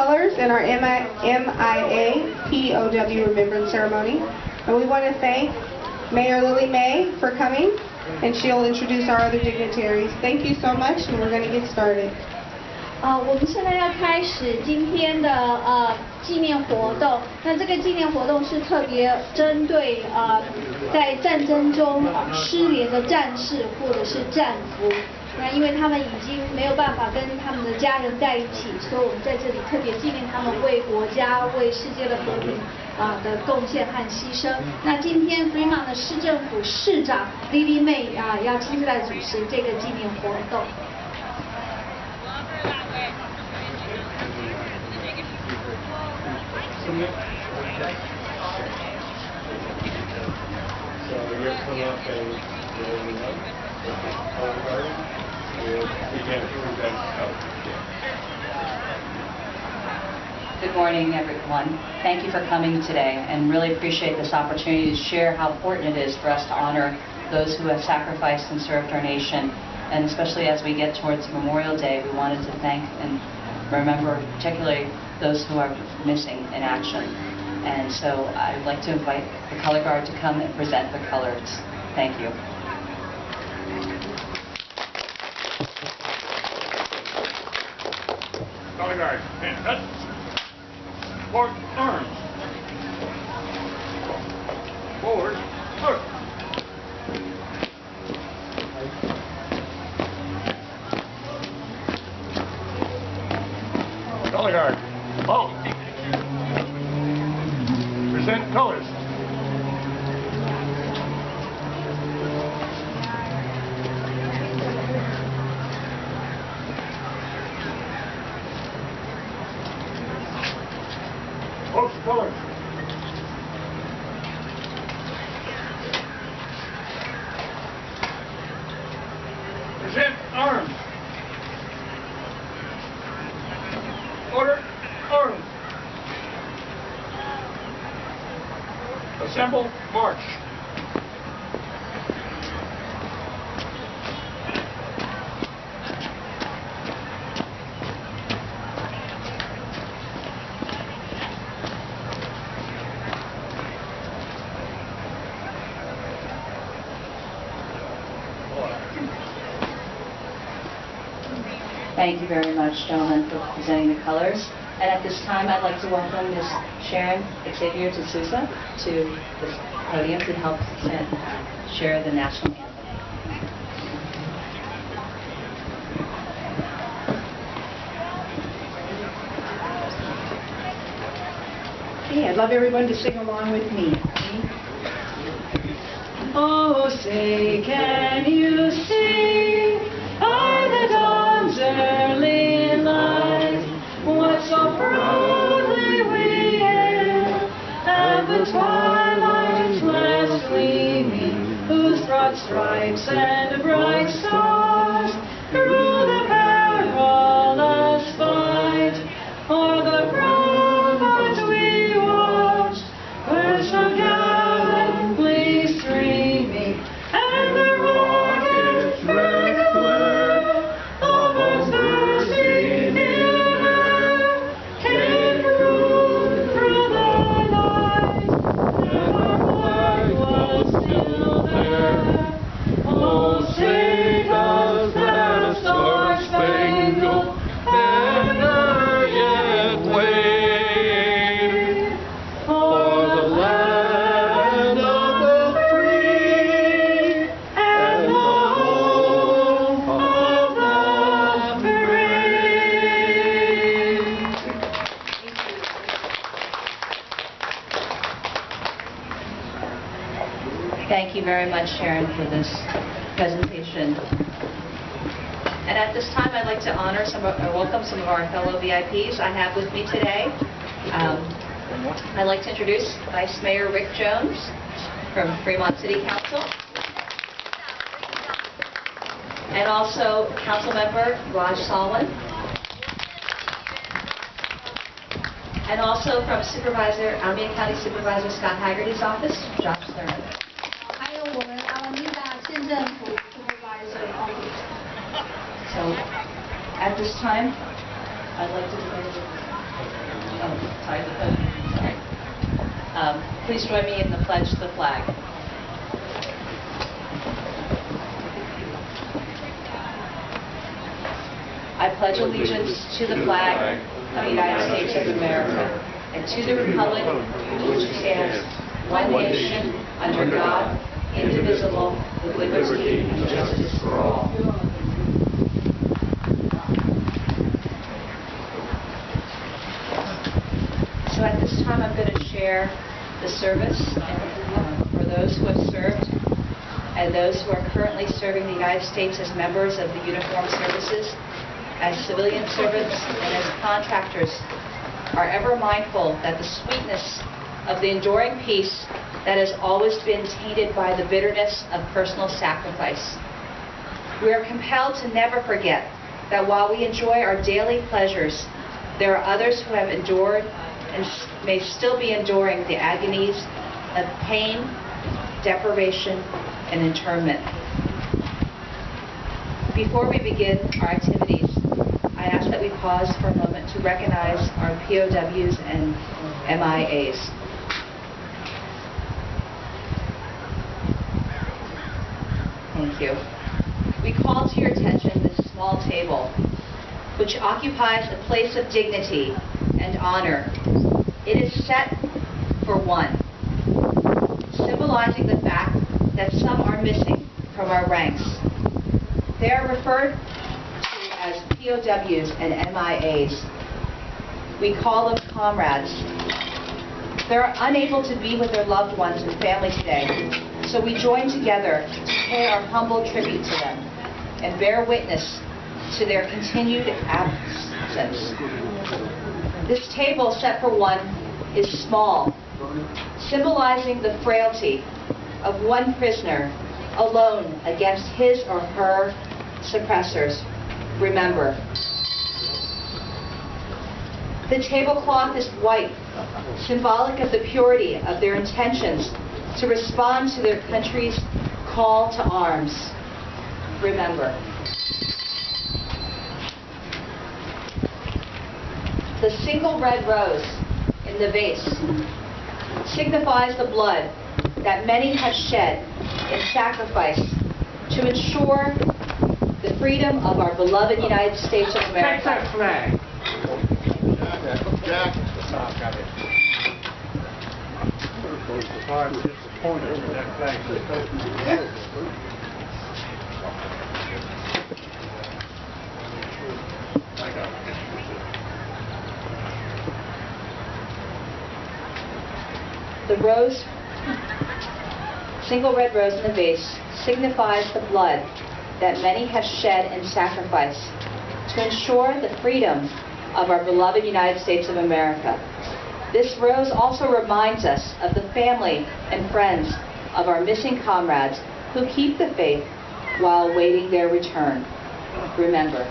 colors in our MIA POW Remembrance Ceremony. And we want to thank Mayor Lily May for coming, and she'll introduce our other dignitaries. Thank you so much, and we're going to get started. 我们现在要开始今天的纪念活动。那这个纪念活动是特别针对在战争中失联的战士或者是战俘。那因为他们已经没有办法跟他们的家人在一起，所以我们在这里特别纪念他们为国家、为世界的和平的贡献和牺牲。那今天 Fremont 的市政府市长 Lily May 要亲自来主持这个纪念活动。So you'll come up and roll me up. We'll begin to present out. Good morning, everyone. Thank you for coming today, and really appreciate this opportunity to share how important it is for us to honor those who have sacrificed and served our nation. And especially as we get towards Memorial Day, we wanted to thank and remember particularly those who are missing in action. And so I would like to invite the color guard to come and present the colors. Thank you. Color guard, stand up. Forward, arms. Forward, look. Color guard, halt. Present colors. Post colors. Present arms. Order arms. Assemble, march. Thank you very much, gentlemen, for presenting the colors. And at this time, I'd like to welcome Ms. Sharon Xavier de Souza to the podium to help share the national anthem. Okay, I'd love everyone to sing along with me. Oh, say, can you see by the dawn's early light what so proudly we hailed at the twilight's last gleaming, whose broad stripes and bright stars through the perilous fight o'er the ramparts we watched, where so gallantly streaming, and the rockets red glare of our thirsty air came through the night, and our flag was still there. Oh, say does that star-spangled banner yet wave for the land of the free and the home of the brave? Thank you very much, Sharon, for this presentation. And at this time, I'd like to honor welcome some of our fellow VIPs I have with me today. I'd like to introduce Vice Mayor Rick Jones from Fremont City Council, and also Council Member Raj Salwan, and also from Alameda County Supervisor Scott Haggerty's office, Josh Thurman. 还有我们Alameda县政府 Supervisor Office。 So, at this time, I'd like to sorry, the podium. Sorry. Please join me in the pledge to the flag. I pledge allegiance to the flag of the United States of America and to the republic for which it stands, one nation, under God, indivisible, with liberty and justice for all. So at this time, I'm going to share the service for those who have served and those who are currently serving the United States as members of the uniformed services, as civilian servants, and as contractors, are ever mindful that the sweetness of the enduring peace that has always been tainted by the bitterness of personal sacrifice. We are compelled to never forget that while we enjoy our daily pleasures, there are others who have endured and may still be enduring the agonies of pain, deprivation, and internment. Before we begin our activities, I ask that we pause for a moment to recognize our POWs and MIAs. Thank you. We call to your attention this small table, which occupies a place of dignity and honor. It is set for one, symbolizing the fact that some are missing from our ranks. They are referred to as POWs and MIAs. We call them comrades. They're unable to be with their loved ones and family today, so we join together to pay our humble tribute to them and bear witness to their continued absence. This table set for one is small, symbolizing the frailty of one prisoner alone against his or her suppressors. Remember. The tablecloth is white, symbolic of the purity of their intentions to respond to their country's call to arms. Remember. The single red rose in the vase signifies the blood that many have shed in sacrifice to ensure the freedom of our beloved United States of America. Take that flag. Jack. I'm disappointed with that flag. The rose, single red rose in the vase, signifies the blood that many have shed in sacrifice to ensure the freedom of our beloved United States of America. This rose also reminds us of the family and friends of our missing comrades who keep the faith while awaiting their return. Remember.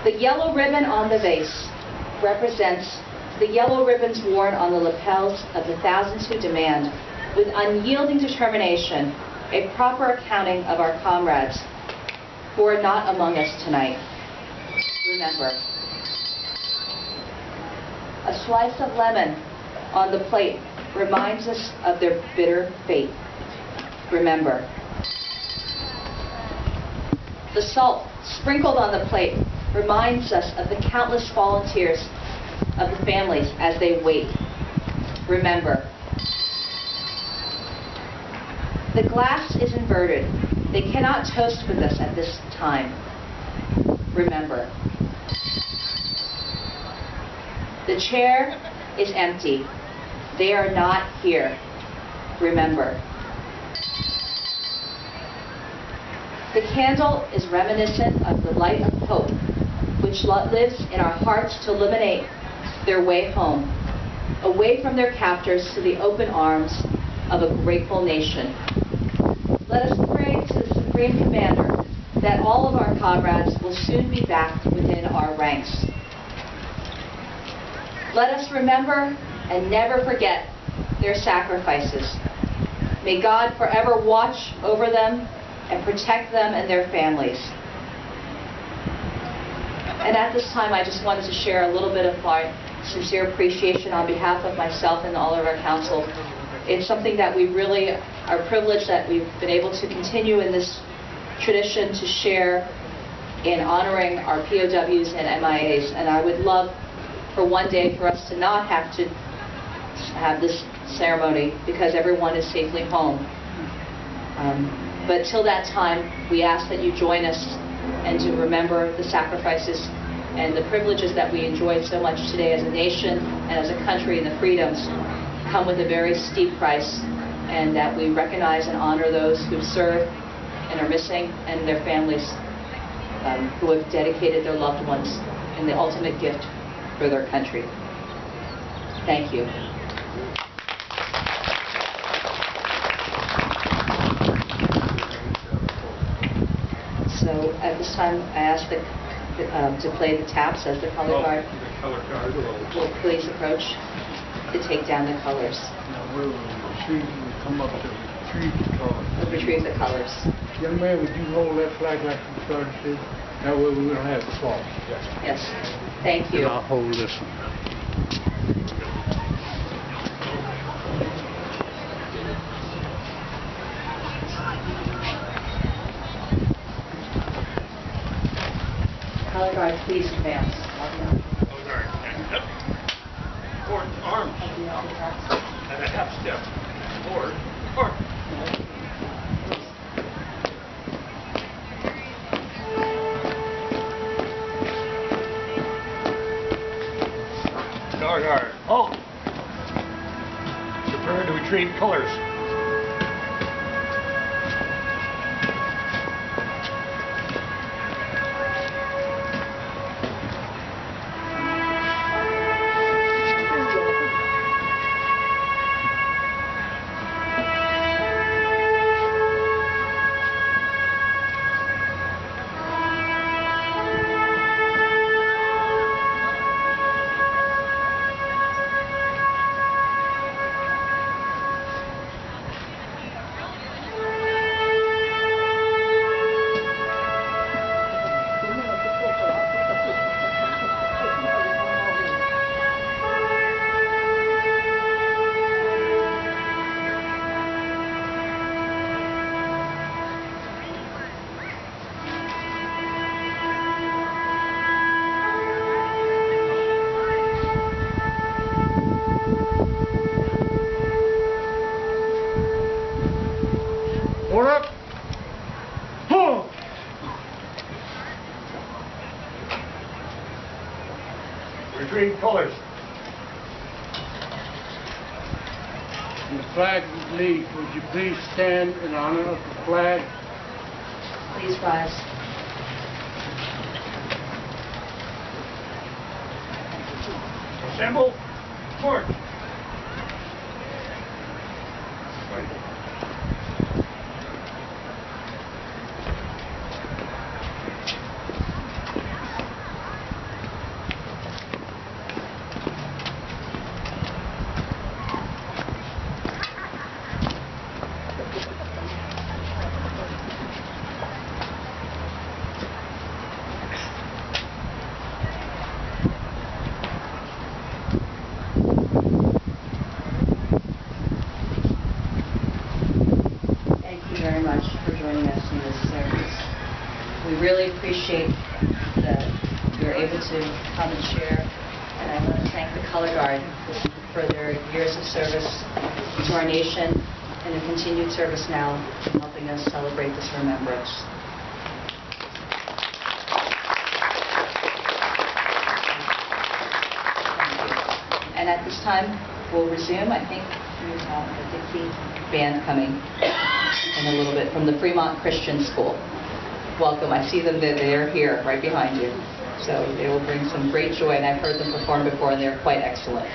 The yellow ribbon on the vase represents the yellow ribbons worn on the lapels of the thousands who demand, with unyielding determination, a proper accounting of our comrades who are not among us tonight. Remember. A slice of lemon on the plate reminds us of their bitter fate. Remember. The salt sprinkled on the plate reminds us of the countless volunteers of the families as they wait. Remember. The glass is inverted. They cannot toast with us at this time. Remember. The chair is empty. They are not here. Remember. The candle is reminiscent of the light of hope, which lives in our hearts to illuminate their way home, away from their captors to the open arms of a grateful nation. Let us pray to the Supreme Commander that all of our comrades will soon be back within our ranks. Let us remember and never forget their sacrifices. May God forever watch over them and protect them and their families. And at this time, I just wanted to share a little bit of my sincere appreciation on behalf of myself and all of our council. It's something that we really are privileged that we've been able to continue in this tradition to share in honoring our POWs and MIAs. And I would love for one day for us to not have to have this ceremony because everyone is safely home. But till that time, we ask that you join us and to remember the sacrifices and the privileges that we enjoy so much today as a nation and as a country, and the freedoms come with a very steep price, and that we recognize and honor those who serve and are missing, and their families who have dedicated their loved ones in the ultimate gift for their country. Thank you. So at this time, I ask to play the taps as the color guard. The color guard Will please approach to take down the colors. Now we'll come up to retrieve the colors. Retrieve the colors. Young man, would you hold that flag like you started to? That way we don't have to fall. Yes. Thank you. And I'll hold this one. Color guard, please advance. Color guard. And up. Forward. Arms. And a half step. Forward. Forward. Color guard. Halt. Prepare to retrieve colors. Hold up. Boom. Retrieve colors. And the flag lead, would you please stand in honor of the flag? Please rise. Assemble. March. Very much for joining us in this service. We really appreciate that you're able to come and share, and I want to thank the Color Guard for their years of service to our nation and the continued service now in helping us celebrate this remembrance. And at this time, we'll resume. I think we have the Dixie band coming in a little bit from the Fremont Christian School. Welcome. I see them. They're here right behind you. So they will bring some great joy, and I've heard them perform before, and they're quite excellent.